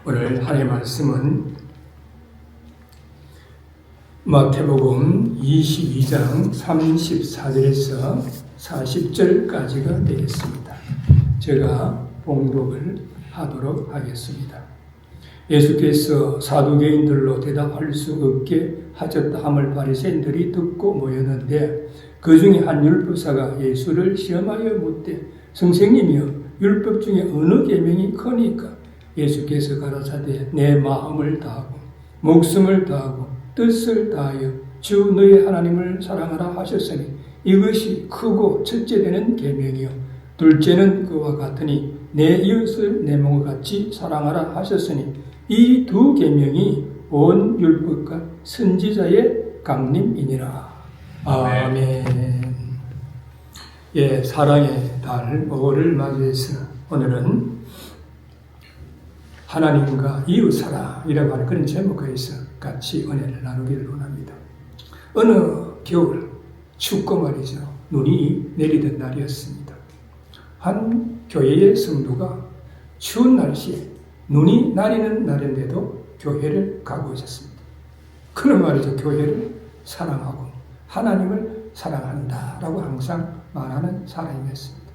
오늘 하나님의 말씀은 마태복음 22장 34절에서 40절까지가 되겠습니다. 제가 봉독을 하도록 하겠습니다. 예수께서 사두개인들로 대답할 수 없게 하셨다 함을 바리새인들이 듣고 모였는데 그 중에 한 율법사가 예수를 시험하여 묻되 선생님이여 율법 중에 어느 계명이 크니까? 예수께서 가라사대 내 마음을 다하고 목숨을 다하고 뜻을 다하여 주 너의 하나님을 사랑하라 하셨으니 이것이 크고 첫째 되는 계명이요 둘째는 그와 같으니 내 이웃을 내 몸과 같이 사랑하라 하셨으니 이 두 계명이 온 율법과 선지자의 강림이니라. 아멘. 예, 사랑의 달 5월을 맞이해서 오늘은 하나님과 이웃사랑이라고 하는 그런 제목에서 같이 은혜를 나누기를 원합니다. 어느 겨울 춥고 말이죠. 눈이 내리던 날이었습니다. 한 교회의 성도가 추운 날씨에 눈이 내리는 날인데도 교회를 가고 있었습니다. 그런 말이죠. 교회를 사랑하고 하나님을 사랑한다라고 항상 말하는 사람이었습니다.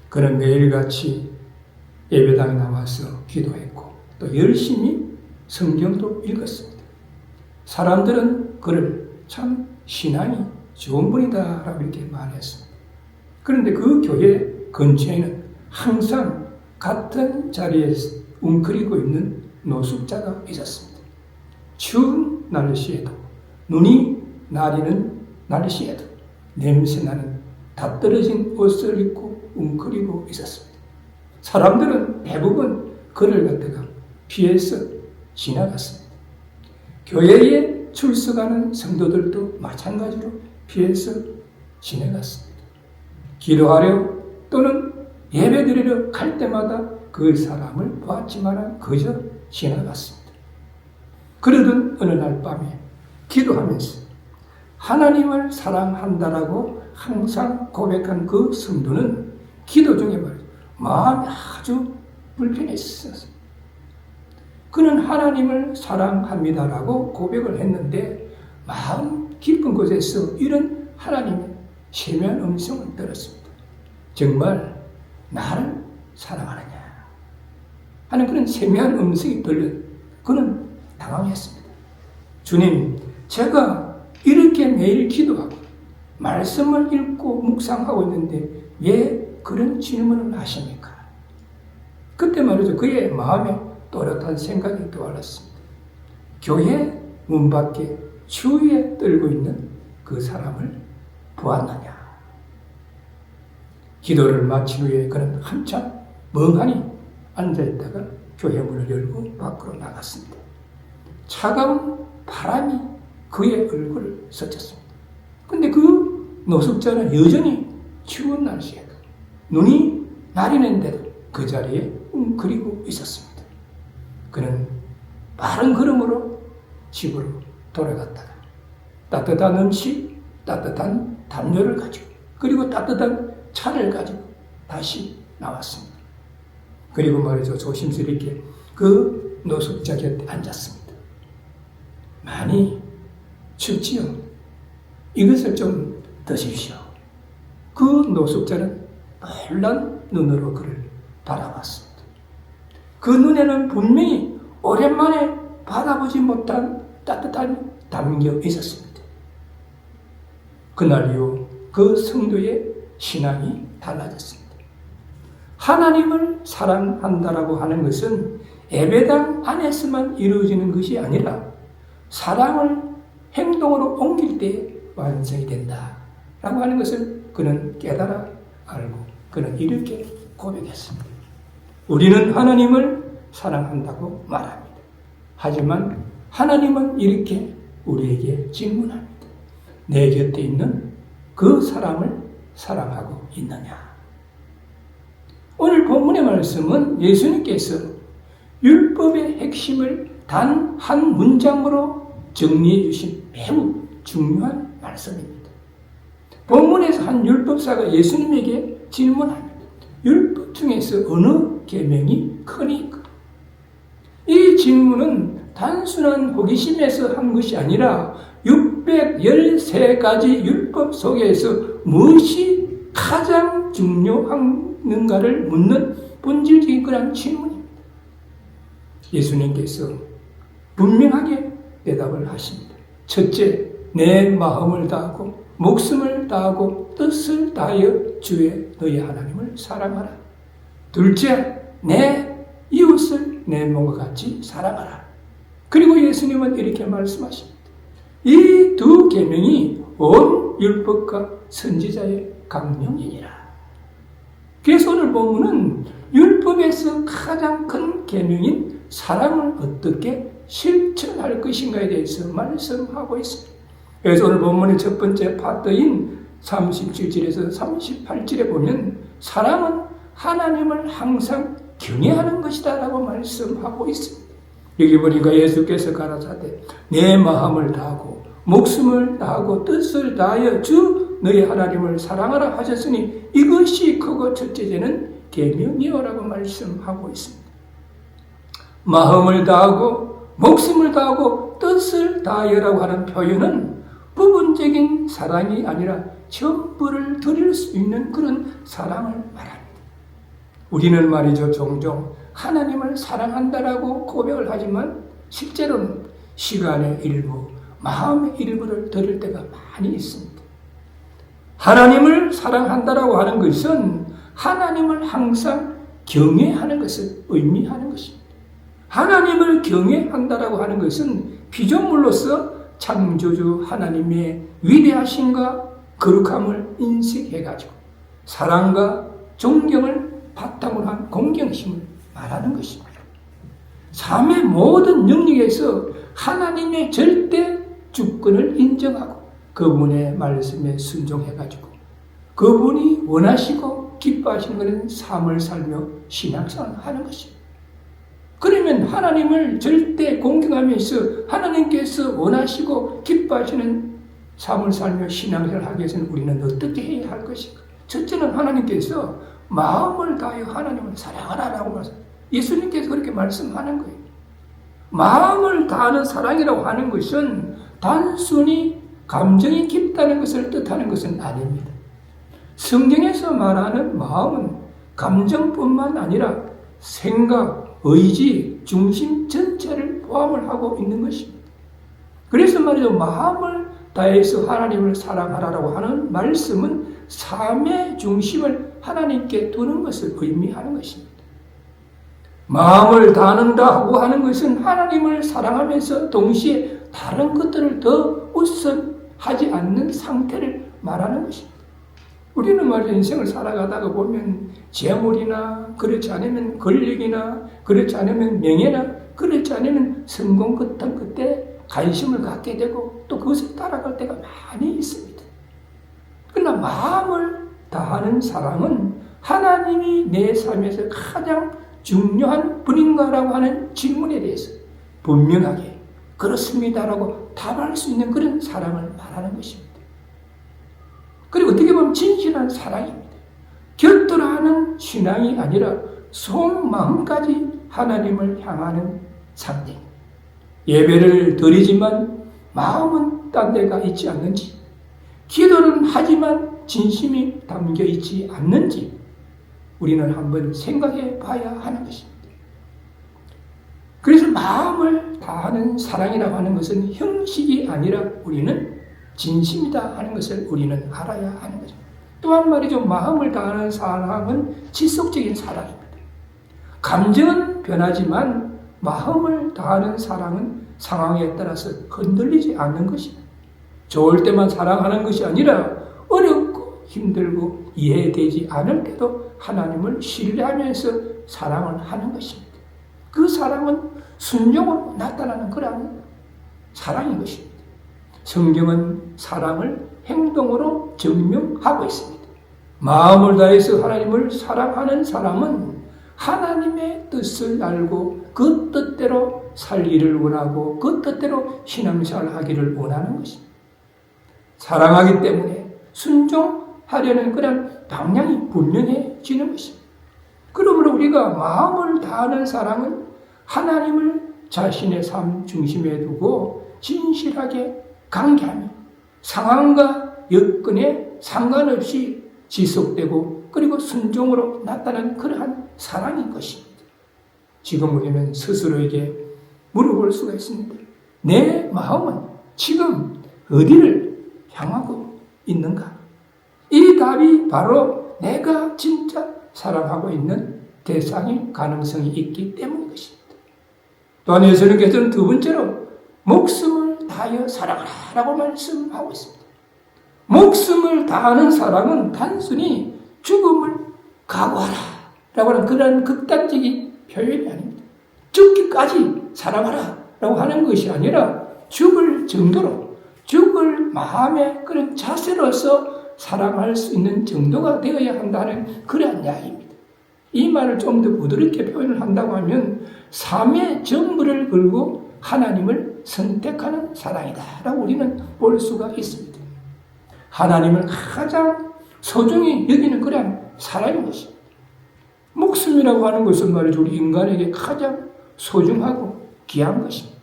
그는 매일같이 예배당에 나와서 기도했고 또 열심히 성경도 읽었습니다. 사람들은 그를 참 신앙이 좋은 분이다 라고 이렇게 말했습니다. 그런데 그 교회 근처에는 항상 같은 자리에 웅크리고 있는 노숙자가 있었습니다. 추운 날씨에도 눈이 내리는 날씨에도 냄새나는 다 떨어진 옷을 입고 웅크리고 있었습니다. 사람들은 대부분 그를 갖다가 피해서 지나갔습니다. 교회에 출석하는 성도들도 마찬가지로 피해서 지나갔습니다. 기도하려 또는 예배드리러 갈 때마다 그 사람을 보았지만 그저 지나갔습니다. 그러던 어느 날 밤에 기도하면서 하나님을 사랑한다라고 항상 고백한 그 성도는 기도 중에 말이죠. 마음이 아주 불편했었습니다. 그는 하나님을 사랑합니다라고 고백을 했는데 마음 깊은 곳에서 이런 하나님의 세미한 음성을 들었습니다. 정말 나를 사랑하느냐 하는 그런 세미한 음성이 들려 그는 당황했습니다. 주님, 제가 이렇게 매일 기도하고 말씀을 읽고 묵상하고 있는데 왜 그런 질문을 하십니까? 그때 말이죠. 그의 마음에 또렷한 생각이 떠올랐습니다. 교회 문 밖에 추위에 떨고 있는 그 사람을 보았느냐? 기도를 마친 후에 그는 한참 멍하니 앉아있다가 교회 문을 열고 밖으로 나갔습니다. 차가운 바람이 그의 얼굴을 스쳤습니다. 근데 그 노숙자는 여전히 추운 날씨에도 눈이 내리는데도 그 자리에 웅크리고 있었습니다. 그는 빠른 걸음으로 집으로 돌아갔다가 따뜻한 음식, 따뜻한 담요를 가지고 그리고 따뜻한 차를 가지고 다시 나왔습니다. 그리고 말이죠. 조심스럽게 그 노숙자 곁에 앉았습니다. 많이 춥지요? 이것을 좀 드십시오. 그 노숙자는 놀란 눈으로 그를 바라봤습니다. 그 눈에는 분명히 오랜만에 받아보지 못한 따뜻한 담겨 있었습니다. 그날 이후 그 성도의 신앙이 달라졌습니다. 하나님을 사랑한다라고 하는 것은 예배당 안에서만 이루어지는 것이 아니라 사랑을 행동으로 옮길 때 완성이 된다라고 하는 것을 그는 깨달아 알고 그는 이렇게 고백했습니다. 우리는 하나님을 사랑한다고 말합니다. 하지만 하나님은 이렇게 우리에게 질문합니다. 내 곁에 있는 그 사람을 사랑하고 있느냐? 오늘 본문의 말씀은 예수님께서 율법의 핵심을 단 한 문장으로 정리해 주신 매우 중요한 말씀입니다. 본문에서 한 율법사가 예수님에게 질문합니다. 율법 중에서 어느 계명이 크니까? 이 질문은 단순한 호기심에서 한 것이 아니라 613가지 율법 속에서 무엇이 가장 중요한가를 묻는 본질적인 그런 질문입니다. 예수님께서 분명하게 대답을 하십니다. 첫째, 내 마음을 다하고 목숨을 다하고 뜻을 다하여 주의 너희 하나님을 사랑하라. 둘째, 내 이웃을 내 몸과 같이 사랑하라. 그리고 예수님은 이렇게 말씀하십니다. 이 두 계명이 온 율법과 선지자의 강령이니라. 그래서 오늘 본문은 율법에서 가장 큰 계명인 사랑을 어떻게 실천할 것인가에 대해서 말씀하고 있습니다. 그래서 오늘 본문의 첫 번째 파트인 37절에서 38절에 보면 사랑은 하나님을 항상 경외하는 것이다 라고 말씀하고 있습니다. 여기 보니까 예수께서 가라사대 내 마음을 다하고 목숨을 다하고 뜻을 다하여 주 너희 하나님을 사랑하라 하셨으니 이것이 크고 첫째째는 계명이요라고 말씀하고 있습니다. 마음을 다하고 목숨을 다하고 뜻을 다하여라고 하는 표현은 부분적인 사랑이 아니라 전부를 드릴 수 있는 그런 사랑을 말합니다. 우리는 말이죠, 종종 하나님을 사랑한다라고 고백을 하지만 실제로는 시간의 일부, 마음의 일부를 드릴 때가 많이 있습니다. 하나님을 사랑한다라고 하는 것은 하나님을 항상 경외하는 것을 의미하는 것입니다. 하나님을 경외한다라고 하는 것은 피조물로서 창조주 하나님의 위대하심과 거룩함을 인식해가지고 사랑과 존경을 바탕으로 한 공경심을 말하는 것입니다. 삶의 모든 영역에서 하나님의 절대 주권을 인정하고 그분의 말씀에 순종해가지고 그분이 원하시고 기뻐하시는 그런 삶을 살며 신앙생활을 하는 것입니다. 그러면 하나님을 절대 공경하면서 하나님께서 원하시고 기뻐하시는 삶을 살며 신앙생활을 하기 위해서는 우리는 어떻게 해야 할 것인가? 첫째는 하나님께서 마음을 다하여 하나님을 사랑하라라고 말씀합니다. 예수님께서 그렇게 말씀하는 거예요. 마음을 다하는 사랑이라고 하는 것은 단순히 감정이 깊다는 것을 뜻하는 것은 아닙니다. 성경에서 말하는 마음은 감정뿐만 아니라 생각, 의지, 중심 전체를 포함을 하고 있는 것입니다. 그래서 말이죠. 마음을 다해서 하나님을 사랑하라고 하는 말씀은 삶의 중심을 하나님께 두는 것을 의미하는 것입니다. 마음을 다한다고 하는 것은 하나님을 사랑하면서 동시에 다른 것들을 더 우선하지 않는 상태를 말하는 것입니다. 우리는 말이죠. 인생을 살아가다가 보면 재물이나 그렇지 않으면 권력이나 그렇지 않으면 명예나 그렇지 않으면 성공 같은 것에 관심을 갖게 되고 또 그것을 따라갈 때가 많이 있습니다. 그러나 마음을 다하는 사랑은 하나님이 내 삶에서 가장 중요한 분인가라고 하는 질문에 대해서 분명하게 그렇습니다라고 답할 수 있는 그런 사랑을 말하는 것입니다. 그리고 어떻게 보면 진실한 사랑입니다. 곁들어하는 신앙이 아니라 속마음까지 하나님을 향하는 상태. 예배를 드리지만 마음은 딴 데가 있지 않는지, 기도는 하지만 진심이 담겨 있지 않는지 우리는 한번 생각해 봐야 하는 것입니다. 그래서 마음을 다하는 사랑이라고 하는 것은 형식이 아니라 우리는 진심이다 하는 것을 우리는 알아야 하는 거죠. 또한 말이죠. 마음을 다하는 사랑은 지속적인 사랑입니다. 감정은 변하지만 마음을 다하는 사랑은 상황에 따라서 흔들리지 않는 것입니다. 좋을 때만 사랑하는 것이 아니라 어렵고 힘들고 이해되지 않을 때도 하나님을 신뢰하면서 사랑을 하는 것입니다. 그 사랑은 순종으로 나타나는 그런 사랑인 것입니다. 성경은 사랑을 행동으로 증명하고 있습니다. 마음을 다해서 하나님을 사랑하는 사람은 하나님의 뜻을 알고 그 뜻대로 살기를 원하고 그 뜻대로 신앙생활을 하기를 원하는 것입니다. 사랑하기 때문에 순종하려는 그런 방향이 분명해지는 것입니다. 그러므로 우리가 마음을 다하는 사랑은 하나님을 자신의 삶 중심에 두고 진실하게 관계하며 상황과 여건에 상관없이 지속되고 그리고 순종으로 나타나는 그러한 사랑인 것입니다. 지금 우리는 스스로에게 물어볼 수가 있습니다. 내 마음은 지금 어디를 향하고 있는가? 이 답이 바로 내가 진짜 사랑하고 있는 대상일 가능성이 있기 때문인 것입니다. 또한 예수님께서는 두 번째로 목숨을 다하여 사랑하라고 말씀하고 있습니다. 목숨을 다하는 사랑은 단순히 죽음을 각오하라 라고 하는 그런 극단적인 표현이 아닙니다. 죽기까지 사랑하라 라고 하는 것이 아니라 죽을 정도로 죽을 마음의 그런 자세로서 사랑할 수 있는 정도가 되어야 한다는 그러한 이야기입니다. 이 말을 좀 더 부드럽게 표현을 한다고 하면 삶의 전부를 걸고 하나님을 선택하는 사랑이다 라고 우리는 볼 수가 있습니다. 하나님을 가장 소중히 여기는 그런 사랑인 것입니다. 목숨이라고 하는 것은 말이죠, 우리 인간에게 가장 소중하고 귀한 것입니다.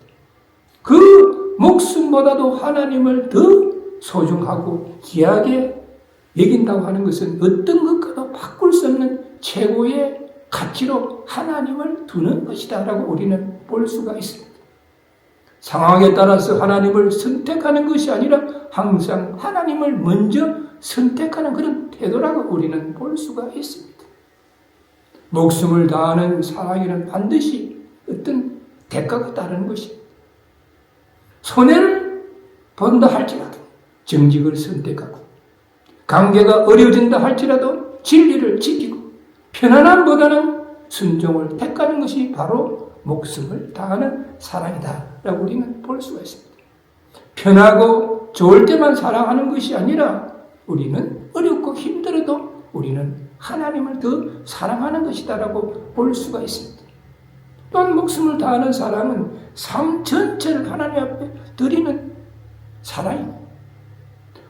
그 목숨보다도 하나님을 더 소중하고 귀하게 여긴다고 하는 것은 어떤 것과도 바꿀 수 없는 최고의 가치로 하나님을 두는 것이다 라고 우리는 볼 수가 있습니다. 상황에 따라서 하나님을 선택하는 것이 아니라 항상 하나님을 먼저 선택하는 그런 태도라고 우리는 볼 수가 있습니다. 목숨을 다하는 사랑에는 반드시 어떤 대가가 따르는 것입니다. 손해를 본다 할지라도 정직을 선택하고 관계가 어려워진다 할지라도 진리를 지키고 편안함보다는 순종을 택하는 것이 바로 목숨을 다하는 사랑이다 라고 우리는 볼 수가 있습니다. 편하고 좋을 때만 사랑하는 것이 아니라 우리는 어렵고 힘들어도 우리는 하나님을 더 사랑하는 것이다 라고 볼 수가 있습니다. 또한 목숨을 다하는 사랑은 삶 전체를 하나님 앞에 드리는 사랑입니다.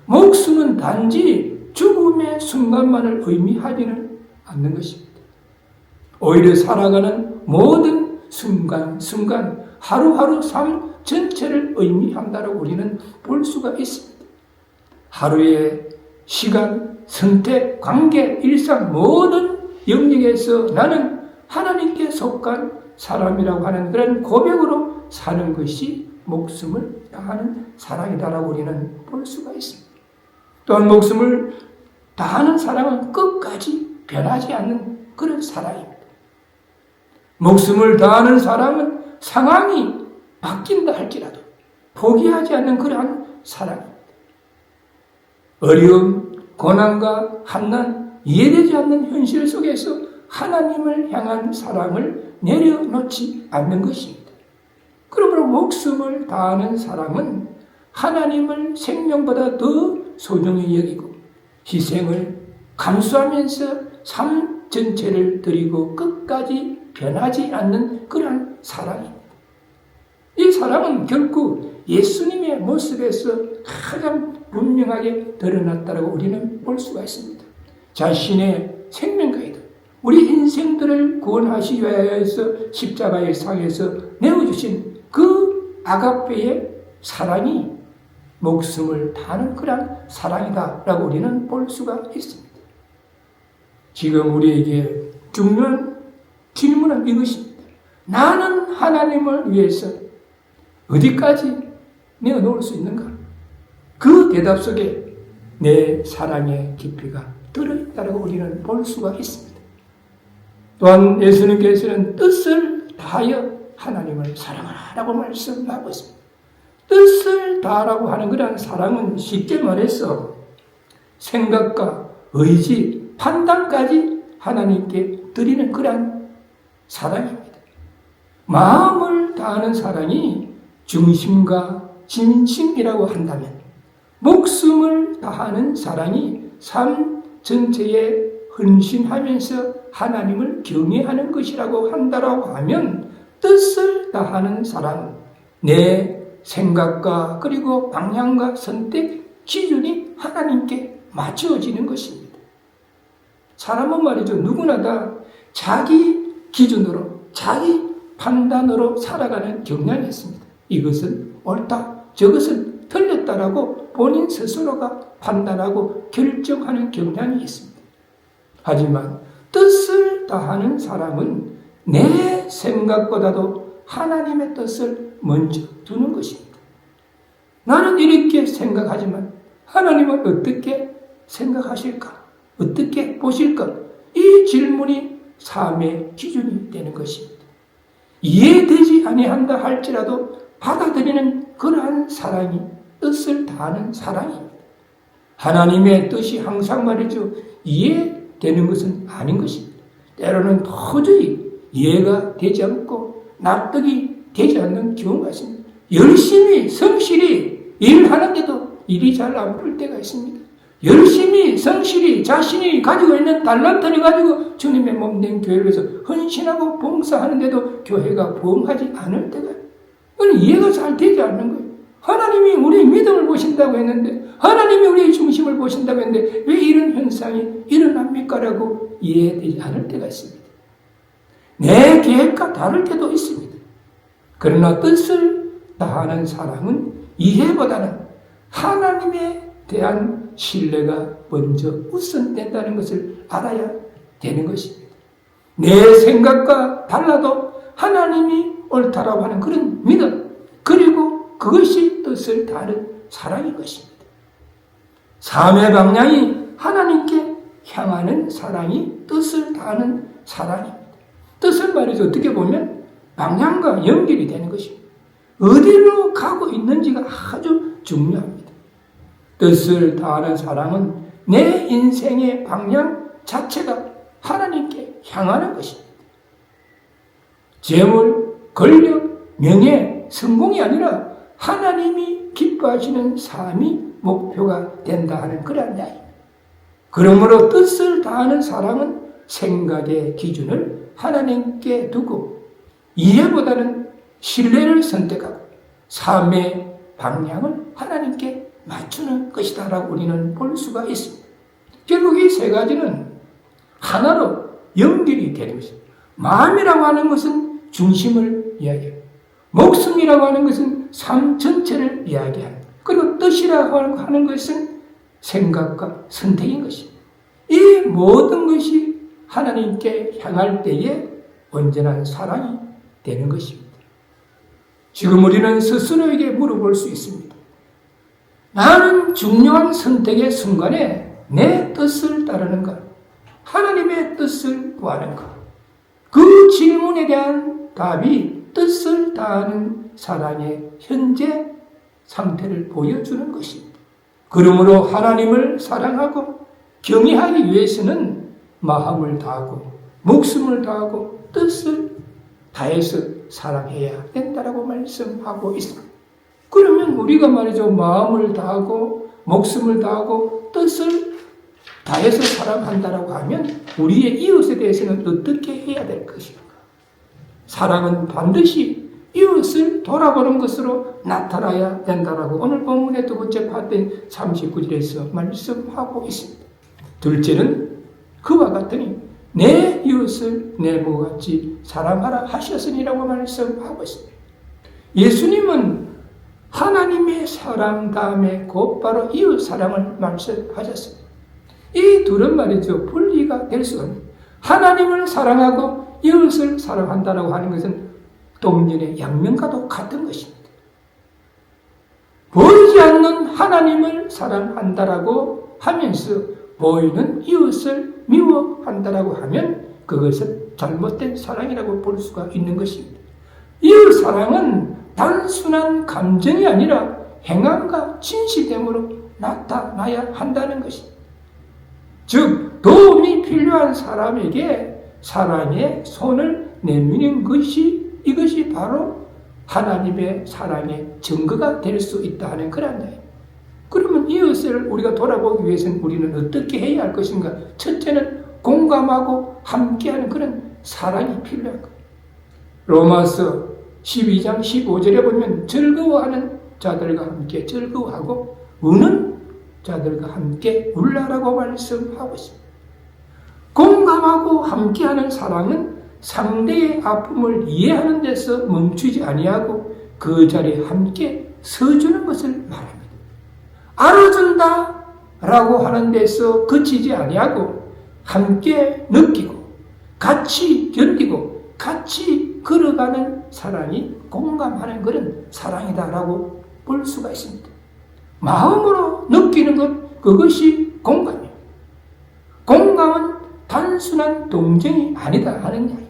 목숨은 단지 죽음의 순간만을 의미하지는 않는 것입니다. 오히려 살아가는 모든 순간 하루하루 삶 전체를 의미한다고 우리는 볼 수가 있습니다. 하루의 시간, 선택, 관계, 일상 모든 영역에서 나는 하나님께 속한 사람이라고 하는 그런 고백으로 사는 것이 목숨을 다하는 사랑이다라고 우리는 볼 수가 있습니다. 또한 목숨을 다하는 사랑은 끝까지 변하지 않는 그런 사랑입니다. 목숨을 다하는 사랑은 상황이 바뀐다 할지라도 포기하지 않는 그러한 사랑입니다. 어려움, 고난과 한난, 이해되지 않는 현실 속에서 하나님을 향한 사랑을 내려놓지 않는 것입니다. 그러므로 목숨을 다하는 사람은 하나님을 생명보다 더 소중히 여기고 희생을 감수하면서 삶 전체를 드리고 끝까지 변하지 않는 그러한 사랑입니다. 이 사랑은 결국 예수님의 모습에서 가장 분명하게 드러났다고 우리는 볼 수가 있습니다. 자신의 생명까지도 우리 인생들을 구원하시기 위해서 십자가의 상에서 내어주신 그 아가페의 사랑이 목숨을 다하는 그런 사랑이다라고 우리는 볼 수가 있습니다. 지금 우리에게 중요한 질문은 이것입니다. 나는 하나님을 위해서 어디까지 내어놓을 수 있는가? 그 대답 속에 내 사랑의 깊이가 들어있다고 우리는 볼 수가 있습니다. 또한 예수님께서는 뜻을 다하여 하나님을 사랑하라고 말씀하고 있습니다. 뜻을 다하라고 하는 그런 사랑은 쉽게 말해서 생각과 의지, 판단까지 하나님께 드리는 그런 사랑입니다. 마음을 다하는 사랑이 중심과 진심이라고 한다면 목숨을 다하는 사랑이 삶 전체에 헌신하면서 하나님을 경외하는 것이라고 한다고 하면 뜻을 다하는 사랑은 내 생각과 그리고 방향과 선택 기준이 하나님께 맞춰지는 것입니다. 사람은 말이죠. 누구나 다 자기 기준으로 자기 판단으로 살아가는 경향이 있습니다. 이것은 옳다, 저것은 틀렸다라고 본인 스스로가 판단하고 결정하는 경향이 있습니다. 하지만 뜻을 다하는 사람은 내 생각보다도 하나님의 뜻을 먼저 두는 것입니다. 나는 이렇게 생각하지만 하나님은 어떻게 생각하실까? 어떻게 보실까? 이 질문이 삶의 기준이 되는 것입니다. 이해되지 아니한다 할지라도 받아들이는 그러한 사랑이 뜻을 다하는 사랑입니다. 하나님의 뜻이 항상 말이죠, 이해되는 것은 아닌 것입니다. 때로는 도저히 이해가 되지 않고 납득이 되지 않는 경우가 있습니다. 열심히 성실히 일하는데도 일이 잘 안 풀 때가 있습니다. 열심히 성실히 자신이 가지고 있는 달란트를 가지고 주님의 몸된 교회를 위해서 헌신하고 봉사하는데도 교회가 부흥하지 않을 때가, 그건 이해가 잘 되지 않는 거예요. 하나님이 우리의 믿음을 보신다고 했는데, 하나님이 우리의 중심을 보신다고 했는데 왜 이런 현상이 일어납니까? 라고 이해되지 않을 때가 있습니다. 내 계획과 다를 때도 있습니다. 그러나 뜻을 다하는 사랑은 이해보다는 하나님에 대한 신뢰가 먼저 우선된다는 것을 알아야 되는 것입니다. 내 생각과 달라도 하나님이 옳다라고 하는 그런 믿음, 그리고 그것이 뜻을 다하는 사랑인 것입니다. 삶의 방향이 하나님께 향하는 사랑이 뜻을 다하는 사랑입니다. 뜻은 말이죠, 어떻게 보면 방향과 연결이 되는 것입니다. 어디로 가고 있는지가 아주 중요합니다. 뜻을 다하는 사랑은 내 인생의 방향 자체가 하나님께 향하는 것입니다. 재물, 권력, 명예, 성공이 아니라 하나님이 기뻐하시는 삶이 목표가 된다 하는 그런 이야기입니다. 그러므로 뜻을 다하는 사랑은 생각의 기준을 하나님께 두고 이해보다는 신뢰를 선택하고 삶의 방향을 하나님께 맞추는 것이다라고 우리는 볼 수가 있습니다. 결국 이 세 가지는 하나로 연결이 되는 것입니다. 마음이라고 하는 것은 중심을 이야기합니다. 목숨이라고 하는 것은 삶 전체를 이야기합니다. 그리고 뜻이라고 하는 것은 생각과 선택인 것입니다. 이 모든 것이 하나님께 향할 때에 온전한 사랑이 되는 것입니다. 지금 우리는 스스로에게 물어볼 수 있습니다. 나는 중요한 선택의 순간에 내 뜻을 따르는가? 하나님의 뜻을 구하는가? 그 질문에 대한 답이 뜻을 다하는 사랑의 현재 상태를 보여주는 것입니다. 그러므로 하나님을 사랑하고 경외하기 위해서는 마음을 다하고 목숨을 다하고 뜻을 다해서 사랑해야 된다라고 말씀하고 있습니다. 그러면 우리가 말이죠, 마음을 다하고 목숨을 다하고 뜻을 다해서 사랑한다라고 하면 우리의 이웃에 대해서는 어떻게 해야 될 것인가? 사랑은 반드시 이웃을 돌아보는 것으로 나타나야 된다라고 오늘 본문의 두 번째 파트인 39절에서 말씀하고 있습니다. 둘째는 그와 같으니 내 이웃을 내 몸같이 사랑하라 하셨으니라고 말씀하고 있습니다. 예수님은 하나님의 사랑 다음에 곧바로 이웃 사랑을 말씀하셨습니다. 이 둘은 말이죠, 분리가 될 수가 없습니다. 하나님을 사랑하고 이웃을 사랑한다라고 하는 것은 동전의 양면과도 같은 것입니다. 보이지 않는 하나님을 사랑한다라고 하면서 보이는 이웃을 미워한다라고 하면 그것은 잘못된 사랑이라고 볼 수가 있는 것입니다. 이웃 사랑은 단순한 감정이 아니라 행함과 진실됨으로 나타나야 한다는 것입니다. 즉 도움이 필요한 사람에게 사랑의 손을 내미는 것이, 이것이 바로 하나님의 사랑의 증거가 될 수 있다 하는 그런 거예요. 그러면 이웃을 우리가 돌아보기 위해서는 우리는 어떻게 해야 할 것인가? 첫째는 공감하고 함께하는 그런 사랑이 필요한 거예요. 로마서 12장 15절에 보면 즐거워하는 자들과 함께 즐거워하고 우는 자들과 함께 울라라고 말씀하고 있습니다. 공감하고 함께하는 사랑은 상대의 아픔을 이해하는 데서 멈추지 아니하고 그 자리에 함께 서주는 것을 말합니다. 알아준다 라고 하는 데서 그치지 아니하고 함께 느끼고 같이 견디고 같이 걸어가는 사랑이 공감하는 그런 사랑이다라고 볼 수가 있습니다. 마음으로 느끼는 것, 그것이 공감이에요. 공감은 단순한 동정이 아니다 하는 이야기입니다.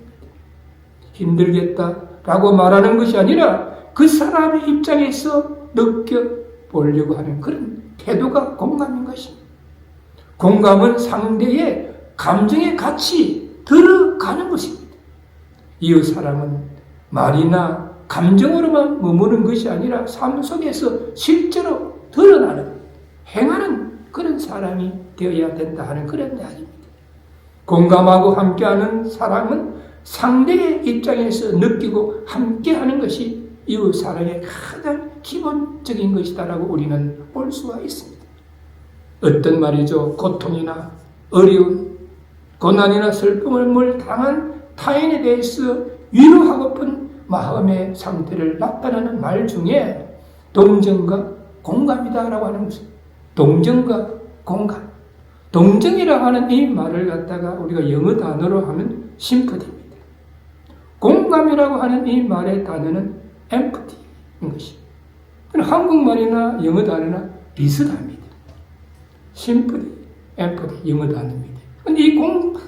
힘들겠다라고 말하는 것이 아니라 그 사람의 입장에서 느껴보려고 하는 그런 태도가 공감인 것입니다. 공감은 상대의 감정에 같이 들어가는 것입니다. 이웃 사랑은 말이나 감정으로만 머무는 것이 아니라 삶 속에서 실제로 드러나는, 행하는 그런 사랑이 되어야 된다 하는 그런 이야기입니다. 공감하고 함께하는 사랑은 상대의 입장에서 느끼고 함께하는 것이 이웃 사랑의 가장 기본적인 것이다라고 우리는 볼 수가 있습니다. 어떤 말이죠? 고통이나 어려움, 고난이나 슬픔을 당한 타인에 대해서 위로하고픈 마음의 상태를 나타내는 말 중에 동정과 공감이다라고 하는 것입니다. 동정과 공감. 동정이라고 하는 이 말을 갖다가 우리가 영어 단어로 하면 심퍼티입니다. 공감이라고 하는 이 말의 단어는 empathy인 것입니다. 한국말이나 영어 단어나 비슷합니다. 심퍼티, empathy, 영어 단어입니다. 근데 이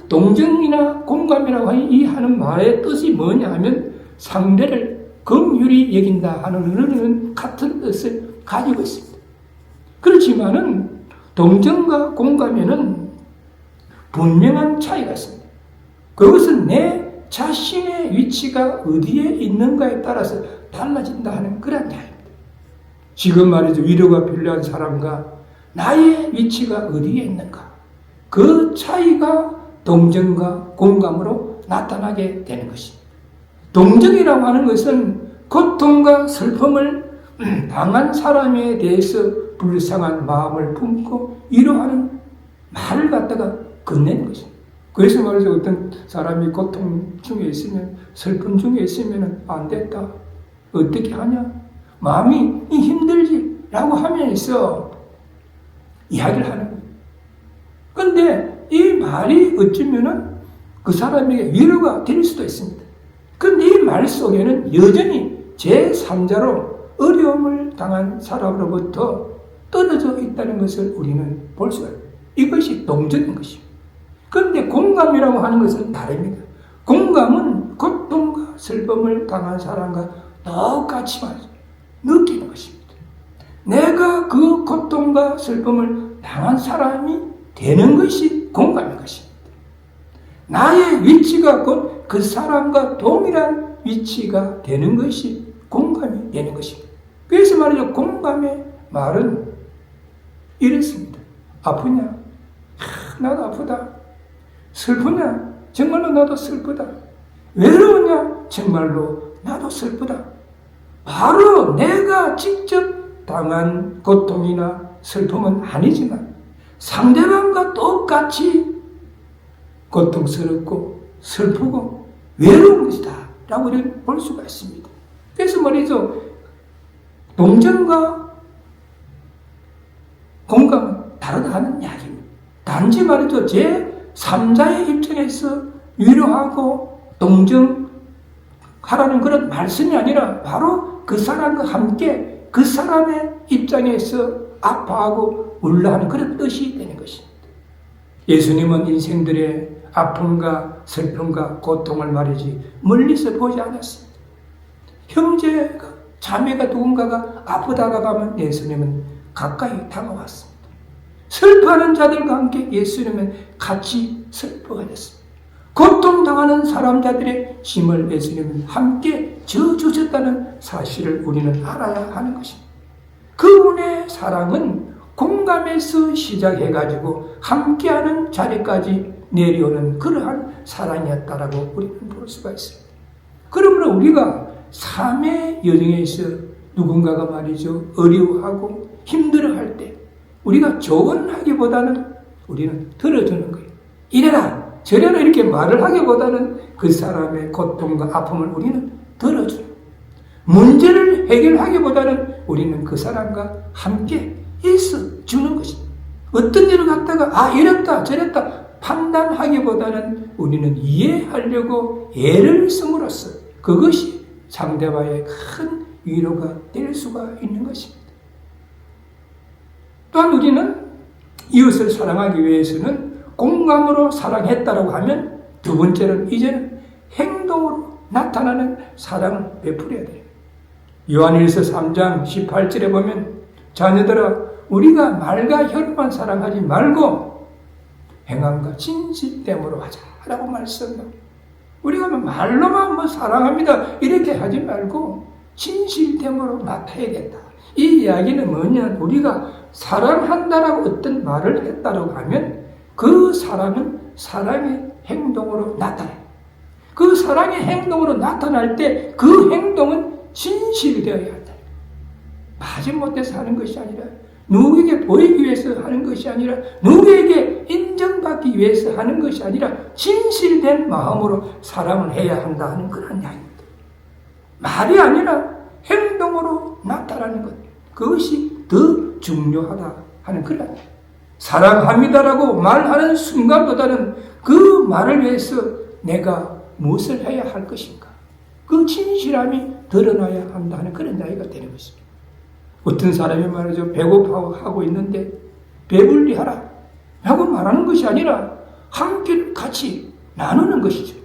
동정이나 공감이라고 하는 말의 뜻이 뭐냐 하면 상대를 긍휼히 여긴다 하는 같은 뜻을 가지고 있습니다. 그렇지만은 동정과 공감에는 분명한 차이가 있습니다. 그것은 내 자신의 위치가 어디에 있는가에 따라서 달라진다 하는 그런 이야기입니다. 지금 말이죠. 위로가 필요한 사람과 나의 위치가 어디에 있는가. 그 차이가 동정과 공감으로 나타나게 되는 것입니다. 동정이라고 하는 것은 고통과 슬픔을 당한 사람에 대해서 불쌍한 마음을 품고 위로하는 말을 갖다가 건네는 것입니다. 그래서 말이죠. 어떤 사람이 고통 중에 있으면, 슬픔 중에 있으면 안 됐다. 어떻게 하냐? 마음이 힘들지? 라고 하면서 이야기를 하는 거예요. 근데 이 말이 어쩌면은 그 사람에게 위로가 될 수도 있습니다. 근데 이 말 속에는 여전히 제3자로 어려움을 당한 사람으로부터 떨어져 있다는 것을 우리는 볼 수가 있습니다. 이것이 동정인 것입니다. 그런데 공감이라고 하는 것은 다릅니다. 공감은 고통과 슬픔을 당한 사람과 똑같이 느끼는 것입니다. 내가 그 고통과 슬픔을 당한 사람이 되는 것이 공감인 것입니다. 나의 위치가 곧 그 사람과 동일한 위치가 되는 것이 공감이 되는 것입니다. 그래서 말이죠. 공감의 말은 이렇습니다. 아프냐? 나도 아프다. 슬프냐? 정말로 나도 슬프다. 외로우냐? 정말로 나도 슬프다. 바로 내가 직접 당한 고통이나 슬픔은 아니지만 상대방과 똑같이 고통스럽고 슬프고 외로운 것이다 라고 우리는 볼 수가 있습니다. 그래서 말이죠. 동정과 공감은 다르다 하는 이야기입니다. 단지 말이죠. 제3자의 입장에서 위로하고 동정하라는 그런 말씀이 아니라 바로 그 사람과 함께 그 사람의 입장에서 아파하고 울라하는 그런 뜻이 되는 것입니다. 예수님은 인생들의 아픔과 슬픔과 고통을 말이지 멀리서 보지 않았습니다. 형제가 자매가 누군가가 아프다가 가면 예수님은 가까이 다가왔습니다. 슬퍼하는 자들과 함께 예수님은 같이 슬퍼하셨습니다. 고통당하는 사람자들의 짐을 예수님은 함께 져주셨다는 사실을 우리는 알아야 하는 것입니다. 그분의 사랑은 공감에서 시작해가지고 함께하는 자리까지 내려오는 그러한 사랑이었다라고 우리는 볼 수가 있습니다. 그러므로 우리가 삶의 여정에서 누군가가 말이죠. 어려워하고 힘들어할 때 우리가 조언하기보다는 우리는 들어주는 거예요. 이래라 저래라 이렇게 말을 하기보다는 그 사람의 고통과 아픔을 우리는 덜어주는, 문제를 해결하기보다는 우리는 그 사람과 함께 있어주는 것입니다. 어떤 일을 갖다가 이랬다 저랬다 판단하기보다는 우리는 이해하려고 애를 씀으로써 그것이 상대와의 큰 위로가 될 수가 있는 것입니다. 또한 우리는 이웃을 사랑하기 위해서는 공감으로 사랑했다라고 하면 두 번째는 이제는 행동으로 나타나는 사랑을 베풀어야 돼요. 요한일서 3장 18절에 보면 자녀들아 우리가 말과 혀로만 사랑하지 말고 행함과 진실됨으로 하자라고 말씀합니다. 우리가 말로만 사랑합니다 이렇게 하지 말고 진실됨으로 나타내야겠다. 이 이야기는 뭐냐, 우리가 사랑한다라고 어떤 말을 했다라고 하면 그 사랑은 사랑의 행동으로 나타나요. 그 사랑의 행동으로 나타날 때 그 행동은 진실되어야 한다. 마지못해서 하는 것이 아니라, 누구에게 보이기 위해서 하는 것이 아니라, 누구에게 인정받기 위해서 하는 것이 아니라 진실된 마음으로 사랑을 해야 한다 하는 그런 이야기입니다. 말이 아니라 행동으로 나타나는 것, 그것이 더 중요하다 하는 그런 이야기입니다. 사랑합니다라고 말하는 순간보다는 그 말을 위해서 내가 무엇을 해야 할 것인가, 그 진실함이 드러나야 한다는 그런 이야기가 되는 것입니다. 어떤 사람이 말이죠, 배고파하고 있는데 배불리 하라 라고 말하는 것이 아니라 함께 같이 나누는 것이죠.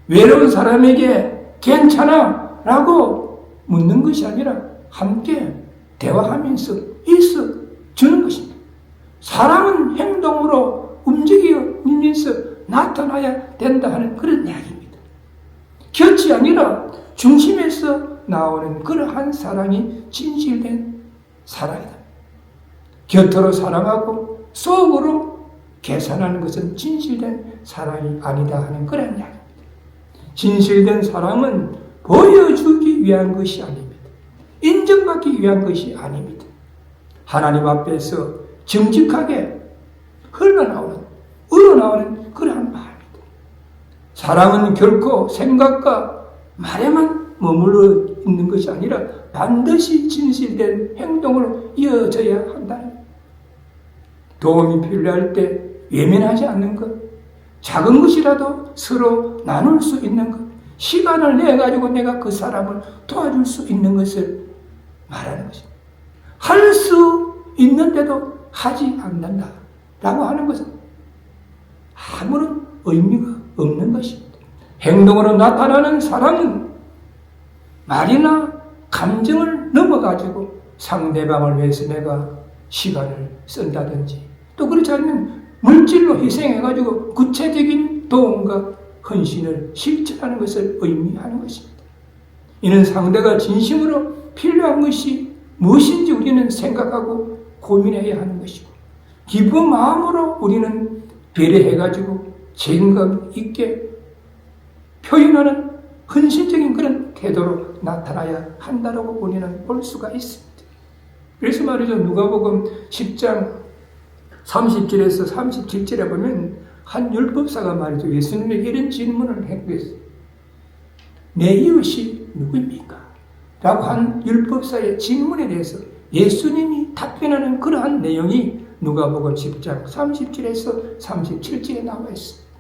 외로운 사람에게 괜찮아 라고 묻는 것이 아니라 함께 대화하면서 있어 주는 것입니다. 사랑은 행동으로 움직이면서 나타나야 된다 하는 그런 이야기입니다. 곁이 아니라 중심에서 나오는 그러한 사랑이 진실된 사랑이다. 곁으로 사랑하고 속으로 계산하는 것은 진실된 사랑이 아니다 하는 그런 이야기입니다. 진실된 사랑은 보여주기 위한 것이 아닙니다. 인정받기 위한 것이 아닙니다. 하나님 앞에서 정직하게 우러나오는 그러한 마음입니다. 사랑은 결코 생각과 말에만 머물러 있는 것이 아니라 반드시 진실된 행동으로 이어져야 한다는 것. 도움이 필요할 때 외면하지 않는 것, 작은 것이라도 서로 나눌 수 있는 것, 시간을 내가지고 내가 그 사람을 도와줄 수 있는 것을 말하는 것입니다. 할 수 있는데도 하지 않는다라고 하는 것은 아무런 의미가 없는 것입니다. 행동으로 나타나는 사랑은 말이나 감정을 넘어가지고 상대방을 위해서 내가 시간을 쓴다든지, 또 그렇지 않으면 물질로 희생해가지고 구체적인 도움과 헌신을 실천하는 것을 의미하는 것입니다. 이는 상대가 진심으로 필요한 것이 무엇인지 우리는 생각하고 고민해야 하는 것이고, 기쁜 마음으로 우리는 배려해가지고 책임감 있게 표현하는 헌신적인 그런 태도로 나타나야 한다고 우리는 볼 수가 있습니다. 그래서 말이죠, 누가복음 10장 30절에서 37절에 보면 한 율법사가 말이죠, 예수님에게 이런 질문을 했어요. 내 이웃이 누구입니까? 라고 한 율법사의 질문에 대해서 예수님이 답변하는 그러한 내용이 누가복음 10장 30절에서 37절에 나와 있습니다.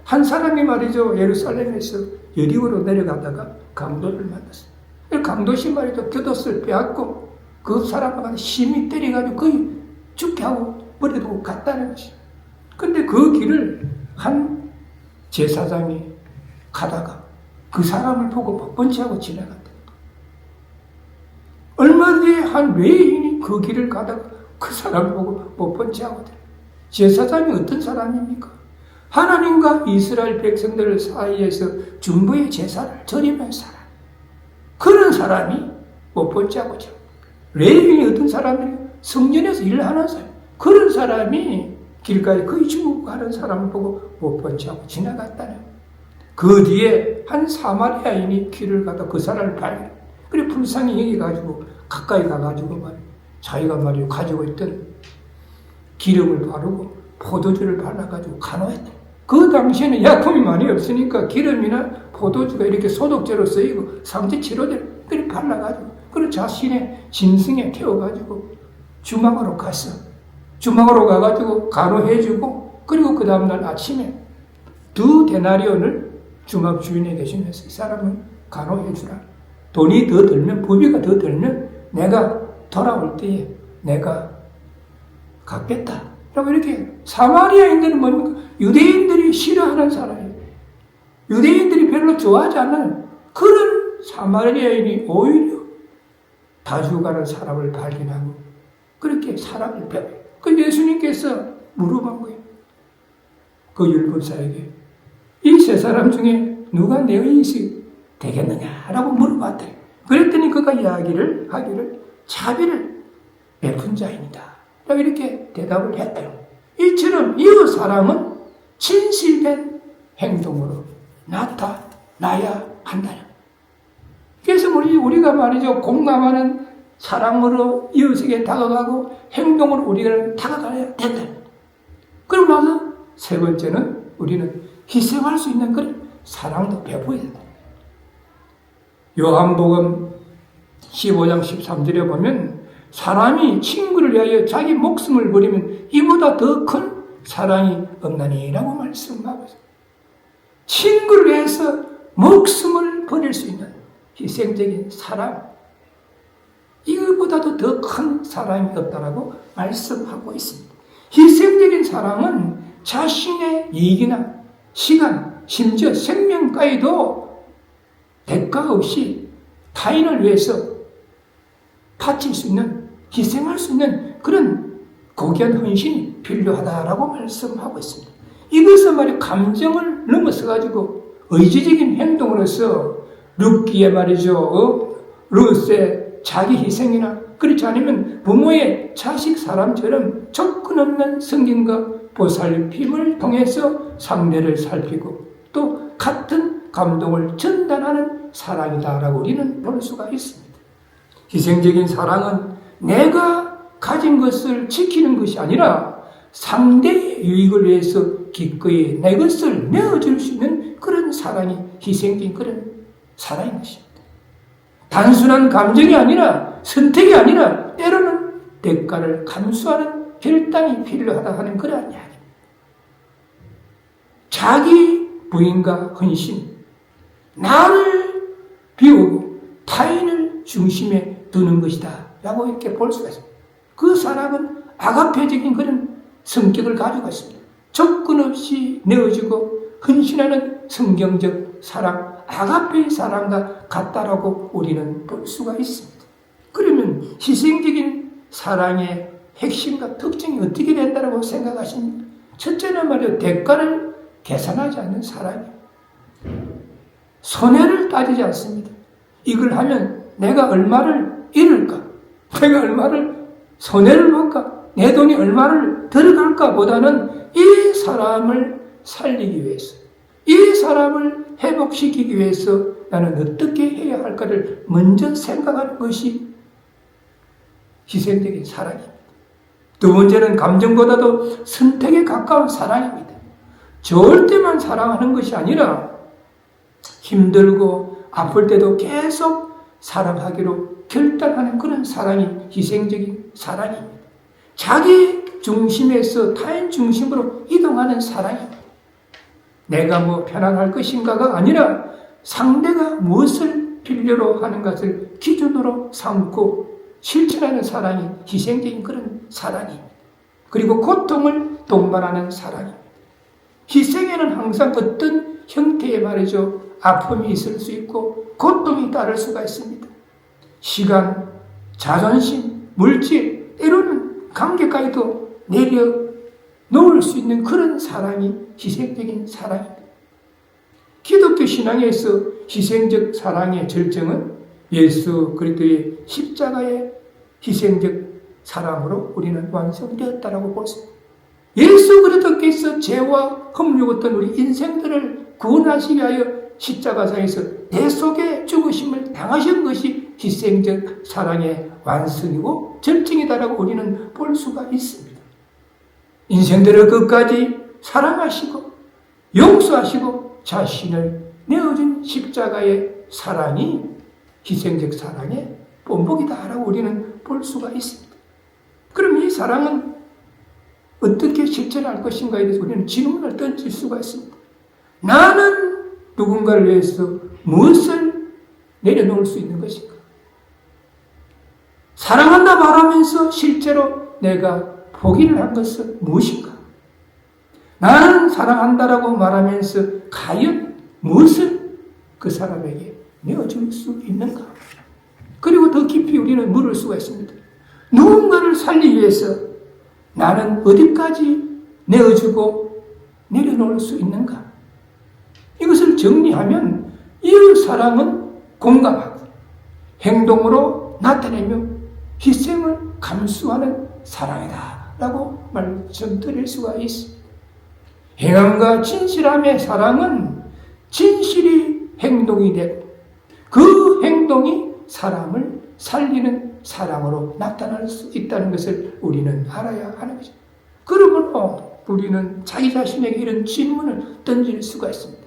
한 사람이 말이죠, 예루살렘에서 여리고로 내려가다가 강도를 만났어요. 강도시 말이죠, 곁옷을 빼앗고 그 사람을 심히 때려가지고 거의 죽게 하고 버려두고 갔다는 것이에요. 근데 그 길을 한 제사장이 가다가 그 사람을 보고 못 본 채하고 지나갔다. 얼마 뒤에 한 외인이 그 길을 가다가 그 사람을 보고 못 본 채하고 제사장이 어떤 사람입니까? 하나님과 이스라엘 백성들 사이에서 중보의 제사를 드리는 사람. 그런 사람이 못 본 채하고 레위인이 어떤 사람이에요? 성전에서 일하는 사람. 그런 사람이 길가에 거의 죽고 가는 사람을 보고 못 본 채하고 지나갔다는. 그 뒤에 한 사마리아인이 길을 가다 그 사람을 발견. 그래 불쌍히 여기가지고 가까이 가가지고 자기가 말이요 가지고 있던 기름을 바르고 포도주를 발라가지고 간호했다. 그 당시에는 약품이 많이 없으니까 기름이나 포도주가 이렇게 소독제로 쓰이고 상처 치료제를 그렇게 발라가지고 그리고 자신의 짐승에 태워가지고 주막으로 갔어. 주막으로 가가지고 간호해주고 그리고 그 다음날 아침에 2데나리온을 주막 주인에게 주면서 이 사람을 간호해주라. 돈이 더 들면, 부비가 더 들면 내가 돌아올 때에 내가 갚겠다. 라고 이렇게. 사마리아인들은 뭡니까? 유대인들이 싫어하는 사람이에요. 유대인들이 별로 좋아하지 않는 그런 사마리아인이 오히려 다 죽어가는 사람을 발견하고 그렇게 사람을 배워요. 그 예수님께서 물어본 거예요. 그 율법사에게 이 세 사람 중에 누가 내 의인이 되겠느냐라고 물어봤더니 그랬더니 그가 이야기를 하기를 자비를 베푼 자입니다. 라고 이렇게 대답을 했대요. 이처럼 이 사람은 진실된 행동으로 나타나야 한다는. 그래서 우리가 말이죠. 공감하는 사랑으로 이웃에게 다가가고 행동으로 우리가 다가가야 된다. 그러고 나서 세 번째는 우리는 희생할 수 있는 그런 사랑도 베풀어야 된다. 요한복음 15장 13절에 보면 사람이 친구를 위하여 자기 목숨을 버리면 이보다 더 큰 사랑이 없나니라고 말씀하고 있습니다. 친구를 위해서 목숨을 버릴 수 있는 희생적인 사랑, 이거보다도 더 큰 사랑이 없다라고 말씀하고 있습니다. 희생적인 사랑은 자신의 이익이나 시간, 심지어 생명까지도 대가 없이 타인을 위해서 바칠 수 있는, 희생할 수 있는 그런 고귀한 헌신이 필요하다라고 말씀하고 있습니다. 이것은 말이야 감정을 넘어서가지고 의지적인 행동으로서 룻기에 말이죠. 룻의 자기 희생이나 그렇지 않으면 부모의 자식 사람처럼 조건 없는 성김과 보살핌을 통해서 상대를 살피고 또 같은 감동을 전달하는 사랑이다라고 우리는 볼 수가 있습니다. 희생적인 사랑은 내가 가진 것을 지키는 것이 아니라 상대의 유익을 위해서 기꺼이 내 것을 내어줄 수 있는 그런 사랑이 희생적인 그런 사랑인 것입니다. 단순한 감정이 아니라 선택이 아니라 때로는 대가를 감수하는 결단이 필요하다 하는 그러한 이야기입니다. 자기 부인과 헌신, 나를 비우고 타인을 중심에 두는 것이다 라고 이렇게 볼 수가 있습니다. 그 사람은 아가페적인 그런 성격을 가지고 있습니다. 조건 없이 내어주고 헌신하는 성경적 사랑, 아가페의 사랑과 같다라고 우리는 볼 수가 있습니다. 그러면 희생적인 사랑의 핵심과 특징이 어떻게 된다고 생각하십니까? 첫째는 말이요, 대가를 계산하지 않는 사랑이에요. 손해를 따지지 않습니다. 이걸 하면 내가 얼마를 잃을까? 내가 얼마를 손해를 볼까? 내 돈이 얼마를 들어갈까? 보다는 이 사람을 살리기 위해서, 이 사람을 회복시키기 위해서 나는 어떻게 해야 할까를 먼저 생각하는 것이 희생적인 사랑입니다. 두 번째는 감정보다도 선택에 가까운 사랑입니다. 좋을 때만 사랑하는 것이 아니라 힘들고 아플 때도 계속 사랑하기로 결단하는 그런 사랑이 희생적인 사랑입니다. 자기 중심에서 타인 중심으로 이동하는 사랑입니다. 내가 뭐 편안할 것인가가 아니라 상대가 무엇을 필요로 하는 것을 기준으로 삼고 실천하는 사랑이 희생적인 그런 사랑입니다. 그리고 고통을 동반하는 사랑입니다. 희생에는 항상 어떤 형태의 말이죠. 아픔이 있을 수 있고 고통이 따를 수가 있습니다. 시간, 자존심, 물질, 때로는 관계까지도 내려놓을 수 있는 그런 사랑이 희생적인 사랑입니다. 기독교 신앙에서 희생적 사랑의 절정은 예수 그리스도의 십자가의 희생적 사랑으로 우리는 완성되었다라고 볼 수 있습니다. 예수 그리스도께서 죄와 흠육었던 우리 인생들을 구원하시기 위하여 십자가상에서 내 속에 죽으심을 당하신 것이 희생적 사랑의 완성이고 절정이다라고 우리는 볼 수가 있습니다. 인생들을 끝까지 사랑하시고 용서하시고 자신을 내어준 십자가의 사랑이 희생적 사랑의 본보기다라고 우리는 볼 수가 있습니다. 그럼 이 사랑은 어떻게 실천할 것인가에 대해서 우리는 질문을 던질 수가 있습니다. 나는 누군가를 위해서 무엇을 내려놓을 수 있는 것인가? 사랑한다 말하면서 실제로 내가 포기를 한 것은 무엇인가? 나는 사랑한다라고 말하면서 과연 무엇을 그 사람에게 내어줄 수 있는가? 그리고 더 깊이 우리는 물을 수가 있습니다. 누군가를 살리기 위해서 나는 어디까지 내어주고 내려놓을 수 있는가? 이것을 정리하면 이 사랑은 공감하고 행동으로 나타내며 희생을 감수하는 사랑이다 라고 말씀드릴 수가 있습니다. 행함과 진실함의 사랑은 진실이 행동이 되고 그 행동이 사람을 살리는 사랑으로 나타날 수 있다는 것을 우리는 알아야 하는 것입니다. 그러므로 우리는 자기 자신에게 이런 질문을 던질 수가 있습니다.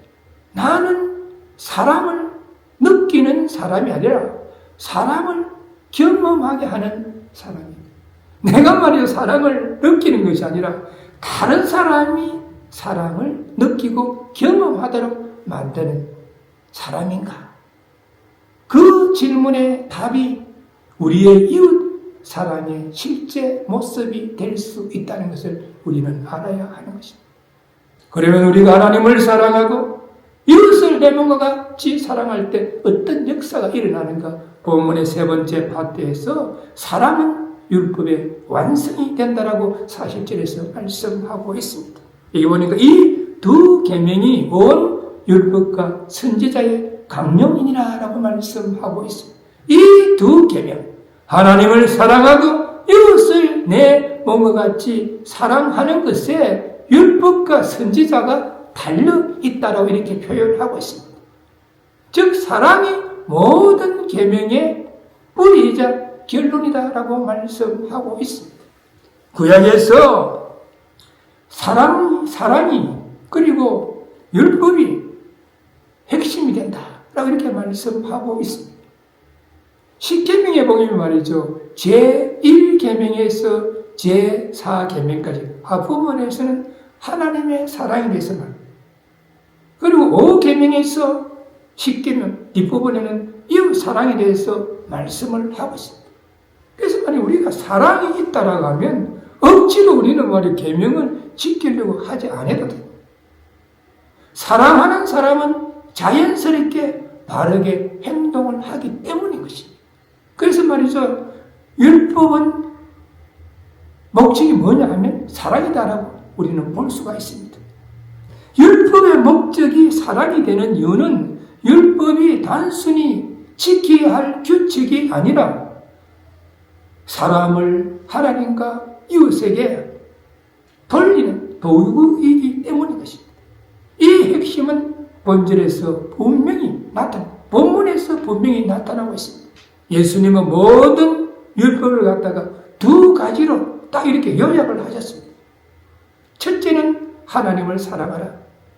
나는 사랑을 느끼는 사람이 아니라 사랑을 경험하게 하는 사람입니다. 내가 말이야 사랑을 느끼는 것이 아니라 다른 사람이 사랑을 느끼고 경험하도록 만드는 사람인가? 그 질문의 답이 우리의 이웃 사랑의 실제 모습이 될 수 있다는 것을 우리는 알아야 하는 것입니다. 그러면 우리가 하나님을 사랑하고 이웃을 내 몸과 같이 사랑할 때 어떤 역사가 일어나는가? 본문의 세 번째 파트에서 사랑은 율법의 완성이 된다라고 40절에서 말씀하고 있습니다. 여기 보니까 이 두 계명이 온 율법과 선지자의 강령이니라 라고 말씀하고 있습니다. 이 두 계명, 하나님을 사랑하고 이웃을 내 몸과 같이 사랑하는 것에 율법과 선지자가 달려있다라고 이렇게 표현하고 있습니다. 즉 사랑이 모든 계명의 뿌리이자 결론이다라고 말씀하고 있습니다. 구약에서 사랑이 그리고 율법이 핵심이 된다라고 이렇게 말씀하고 있습니다. 십계명에 보면 말이죠. 제1계명에서 제4계명까지 하부문에서는 하나님의 사랑에 대해서 말합니다. 그리고 5계명에서 10계명 뒷부분에는 이웃 사랑에 대해서 말씀을 하고 있습니다. 그래서 만약 우리가 사랑이 있다라고 하면 억지로 우리는 말이야 계명을 지키려고 하지 않아도 됩니다. 사랑하는 사람은 자연스럽게 바르게 행동을 하기 때문인 것입니다. 그래서 말이죠. 율법은 목적이 뭐냐 하면 사랑이다라고 우리는 볼 수가 있습니다. 율법의 목적이 사랑이 되는 이유는 율법이 단순히 지켜야 할 규칙이 아니라 사람을 하나님과 이웃에게 돌리는 도구이기 때문인 것입니다. 이 핵심은 본절에서 분명히 본문에서 분명히 나타나고 있습니다. 예수님은 모든 율법을 갖다가 두 가지로 딱 이렇게 요약을 하셨습니다. 첫째는 하나님을 사랑하라.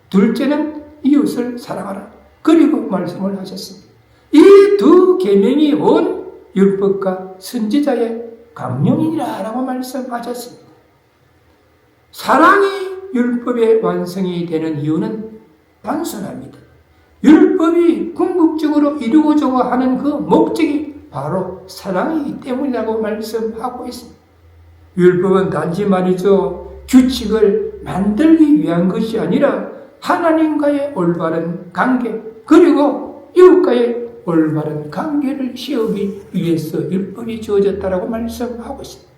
둘째는 이웃을 사랑하라. 그리고 말씀을 하셨습니다. 이 두 계명이 온 율법과 선지자의 강령이니라 라고 말씀하셨습니다. 사랑이 율법의 완성이 되는 이유는 단순합니다. 율법이 궁극적으로 이루어져야 하는 그 목적이 바로 사랑이기 때문이라고 말씀하고 있습니다. 율법은 단지 말이죠. 규칙을 만들기 위한 것이 아니라 하나님과의 올바른 관계 그리고 이웃과의 올바른 관계를 세우기 위해서 율법이 주어졌다라고 말씀하고 있습니다.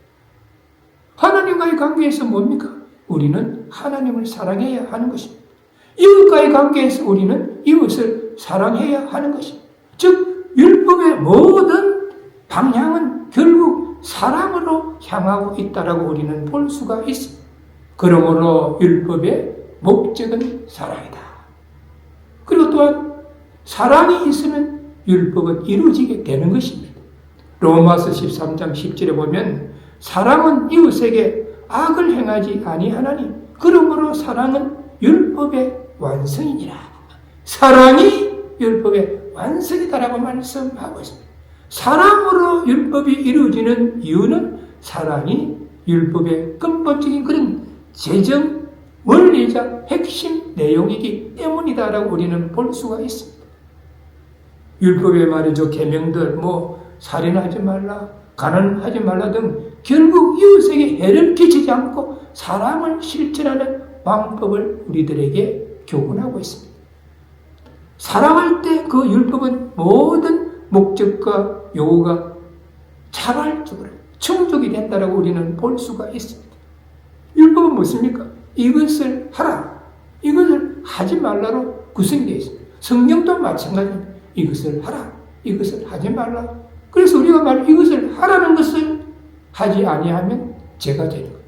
하나님과의 관계에서 뭡니까? 우리는 하나님을 사랑해야 하는 것입니다. 이웃과의 관계에서 우리는 이웃을 사랑해야 하는 것입니다. 즉 율법의 모든 방향은 결국 사랑으로 향하고 있다라고 우리는 볼 수가 있습니다. 그러므로 율법의 목적은 사랑이다. 그리고 또한 사랑이 있으면 율법은 이루어지게 되는 것입니다. 로마서 13장 10절에 보면 사랑은 이웃에게 악을 행하지 아니하나니 그러므로 사랑은 율법의 완성이니라. 사랑이 율법의 완성이다라고 말씀하고 있습니다. 사랑으로 율법이 이루어지는 이유는 사랑이 율법의 근본적인 그런 재정 원리자 핵심 내용이기 때문이다라고 우리는 볼 수가 있습니다. 율법의 말이죠. 계명들 살인하지 말라, 가난하지 말라 등 결국 이웃에게 해를 끼치지 않고 사랑을 실천하는 방법을 우리들에게 교훈하고 있습니다. 사랑할 때 그 율법은 모든 목적과 요구가 자발적으로 충족이 된다라고 우리는 볼 수가 있습니다. 율법은 무엇입니까? 이것을 하라, 이것을 하지 말라로 구성되어 있습니다. 성경도 마찬가지입니다. 이것을 하라, 이것을 하지 말라. 그래서 우리가 이것을 하라는 것을 하지 아니하면 죄가 되는 거예요.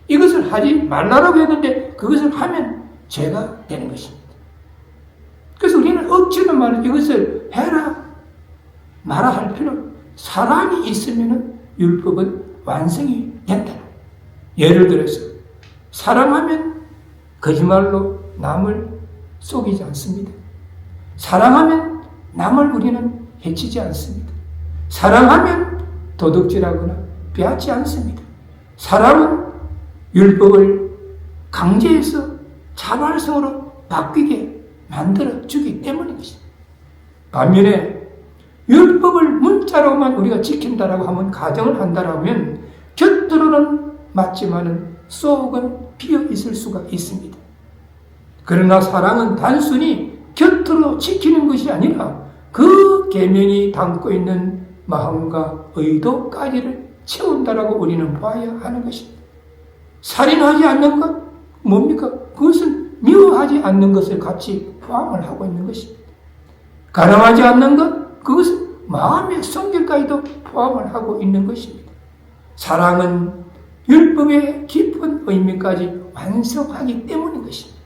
이것을 하지 말라라고 했는데 그것을 하면 죄가 되는 것입니다. 그래서 우리는 억지로 이것을 해라, 말아 할 필요, 사랑이 있으면 율법은 완성이 된다. 예를 들어서 사랑하면 거짓말로 남을 속이지 않습니다. 사랑하면 남을 우리는 해치지 않습니다. 사랑하면 도둑질하거나 빼앗지 않습니다. 사랑은 율법을 강제해서 자발성으로 바뀌게 만들어주기 때문인 것입니다. 반면에 율법을 문자로만 우리가 지킨다라고 하면, 가정을 한다라면 겉으로는 맞지만은 속은 비어 있을 수가 있습니다. 그러나 사랑은 단순히 겉으로 지키는 것이 아니라 그 계명이 담고 있는 마음과 의도까지를 채운다라고 우리는 봐야 하는 것입니다. 살인하지 않는 것 뭡니까? 그것은 미워하지 않는 것을 같이 포함을 하고 있는 것입니다. 가늠하지 않는 것, 그것은 마음의 성결까지도 포함을 하고 있는 것입니다. 사랑은 율법의 깊은 의미까지 완성하기 때문인 것입니다.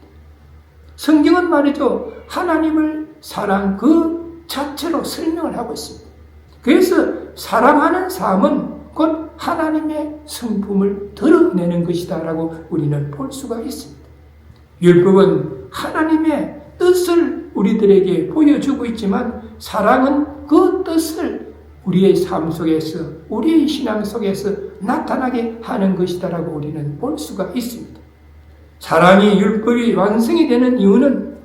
성경은 말이죠, 하나님을 사랑 그 자체로 설명을 하고 있습니다. 그래서 사랑하는 삶은 곧 하나님의 성품을 드러내는 것이다 라고 우리는 볼 수가 있습니다. 율법은 하나님의 뜻을 우리들에게 보여주고 있지만 사랑은 그 뜻을 우리의 삶 속에서, 우리의 신앙 속에서 나타나게 하는 것이다 라고 우리는 볼 수가 있습니다. 사랑이 율법이 완성이 되는 이유는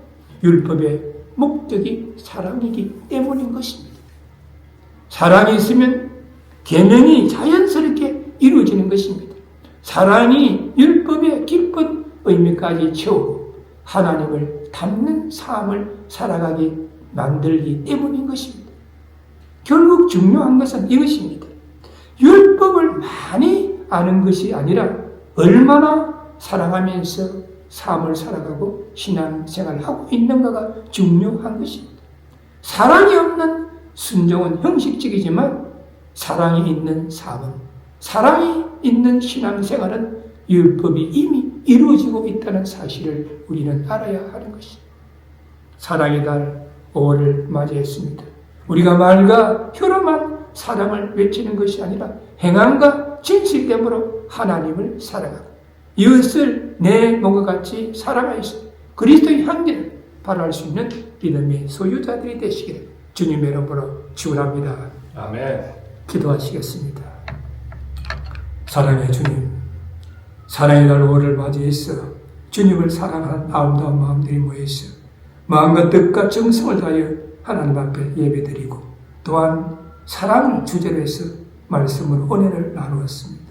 율법의 목적이 사랑이기 때문인 것입니다. 사랑이 있으면 계명이 자연스럽게 이루어지는 것입니다. 사랑이 율법의 깊은 의미까지 채우고 하나님을 닮는 삶을 살아가게 만들기 때문인 것입니다. 결국 중요한 것은 이것입니다. 율법을 많이 아는 것이 아니라 얼마나 사랑하면서 삶을 살아가고 신앙생활을 하고 있는가가 중요한 것입니다. 사랑이 없는 순종은 형식적이지만 사랑이 있는 삶은, 사랑이 있는 신앙생활은 율법이 이미 이루어지고 있다는 사실을 우리는 알아야 하는 것입니다. 사랑의 달 5월을 맞이했습니다. 우리가 말과 혀로만 사랑을 외치는 것이 아니라 행함과 진실됨으로 하나님을 사랑하고 이웃을 내 몸과 같이 사랑하여서 그리스도의 향기를 발할 수 있는 믿음의 소유자들이 되시기를 주님의 이름으로 축원합니다. 아멘. 기도하시겠습니다. 사랑의 주님, 사랑의 날 5월을 맞이해서 주님을 사랑하는 아름다운 마음들이 모여있어 마음과 뜻과 정성을 다하여 하나님 앞에 예배드리고 또한 사랑을 주제로 해서 말씀으로 은혜를 나누었습니다.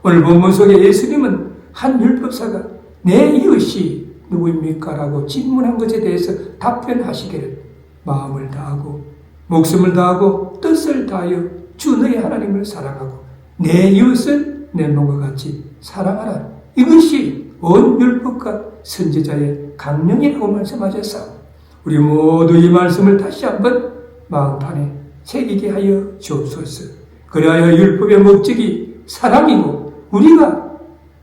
오늘 본문 속에 예수님은 한 율법사가 내 이웃이 누구입니까? 라고 질문한 것에 대해서 답변하시기를 마음을 다하고 목숨을 다하고 뜻을 다하여 주 너의 하나님을 사랑하고 내 이웃을 내 몸과 같이 사랑하라. 이것이 온 율법과 선지자의 강령이라고 말씀하셨사. 우리 모두 이 말씀을 다시 한번 마음판에 새기게 하여 주옵소서. 그리하여 율법의 목적이 사랑이고 우리가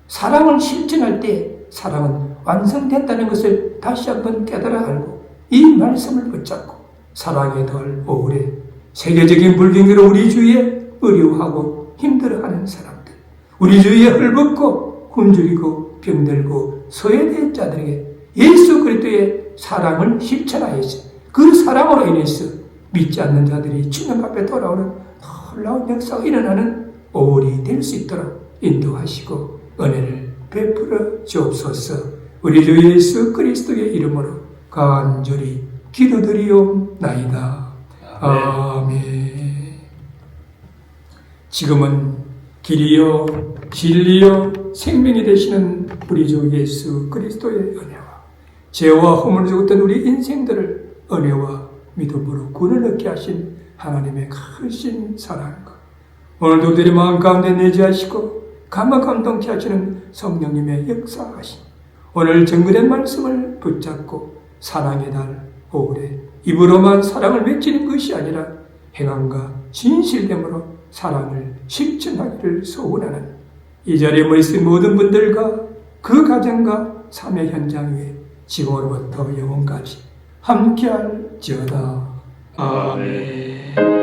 사랑을 실천할 때 사랑은 완성된다는 것을 다시 한번 깨달아 알고 이 말씀을 붙잡고 사랑의 달 5월에 세계적인 불경기로 우리 주위에 어려워하고 힘들어하는 사람들, 우리 주위에 헐벗고 굶주리고 병들고 소외된 자들에게 예수 그리스도의 사랑을 실천하여서 그 사랑으로 인해서 믿지 않는 자들이 주님 앞에 돌아오는 놀라운 역사가 일어나는 5월이 될 수 있도록 인도하시고 은혜를 베풀어 주옵소서. 우리 주 예수 그리스도의 이름으로 간절히 기도드리옵나이다. 아멘. 지금은 길이요 진리요 생명이 되시는 우리 주 예수 그리스도의 은혜와 죄와 허물을 죽었던 우리 인생들을 은혜와 믿음으로 구원을 얻게 하신 하나님의 크신 사랑과 오늘도 우리의 마음 가운데 내재하시고 감화 감동케 하시는 성령님의 역사하심, 오늘 증거된 말씀을 붙잡고 사랑의 달 5월에 입으로만 사랑을 외치는 것이 아니라 행함과 진실됨으로 사랑을 실천하기를 소원하는 이 자리에 모이신 모든 분들과 그 가정과 삶의 현장 위에 지금으로부터 영원까지 함께할지어다. 아멘.